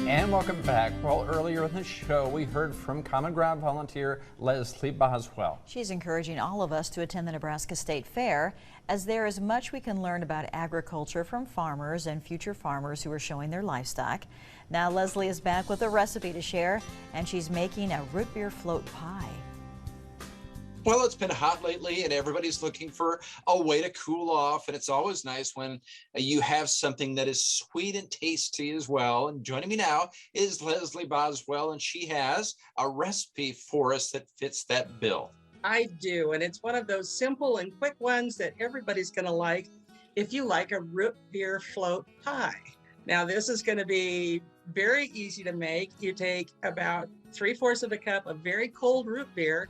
And welcome back. Well, earlier in the show, we heard from Common Ground volunteer Leslie Boswell. She's encouraging all of us to attend the Nebraska State Fair, as there is much we can learn about agriculture from farmers and future farmers who are showing their livestock. Now Leslie is back with a recipe to share, and she's making a root beer float pie. Well, it's been hot lately and everybody's looking for a way to cool off. And it's always nice when you have something that is sweet and tasty as well. And joining me now is Leslie Boswell, and she has a recipe for us that fits that bill. I do, and it's one of those simple and quick ones that everybody's going to like if you like a root beer float pie. Now, this is going to be very easy to make. You take about 3/4 of a cup of very cold root beer,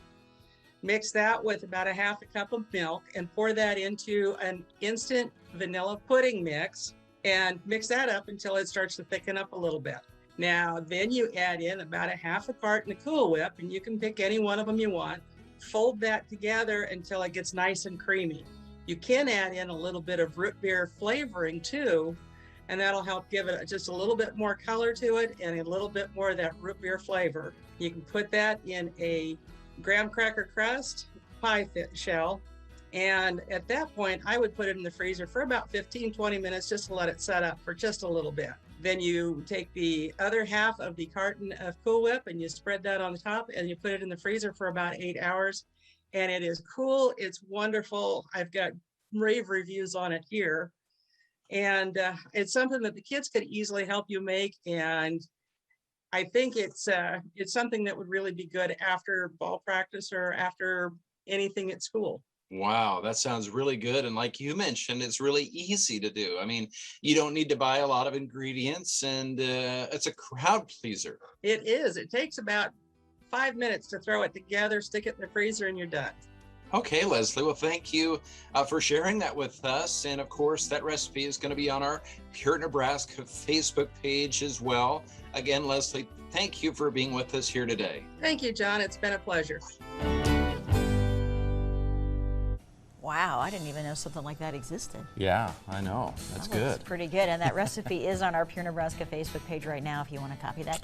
mix that with about a half a cup of milk, and pour that into an instant vanilla pudding mix, and mix that up until it starts to thicken up a little bit. Now, then you add in about a half a carton of Cool Whip, and you can pick any one of them you want. Fold that together until it gets nice and creamy. You can add in a little bit of root beer flavoring too, and that'll help give it just a little bit more color to it and a little bit more of that root beer flavor. You can put that in a graham cracker crust pie shell, and at that point I would put it in the freezer for about 15-20 minutes just to let it set up for just a little bit. Then you take the other half of the carton of Cool Whip and you spread that on the top, and you put it in the freezer for about 8 hours, and it is cool. It's wonderful. I've got rave reviews on it here, and it's something that the kids could easily help you make, and I think it's something that would really be good after ball practice or after anything at school. Wow, that sounds really good. And like you mentioned, it's really easy to do. I mean, you don't need to buy a lot of ingredients, and it's a crowd pleaser. It is. It takes about 5 minutes to throw it together, stick it in the freezer, and you're done. Okay, Leslie, well, thank you for sharing that with us. And of course, that recipe is going to be on our Pure Nebraska Facebook page as well. Again, Leslie, thank you for being with us here today. Thank you, John. It's been a pleasure. Wow, I didn't even know something like that existed. Yeah, I know. That's good. Pretty good. And that recipe is on our Pure Nebraska Facebook page right now if you want to copy that.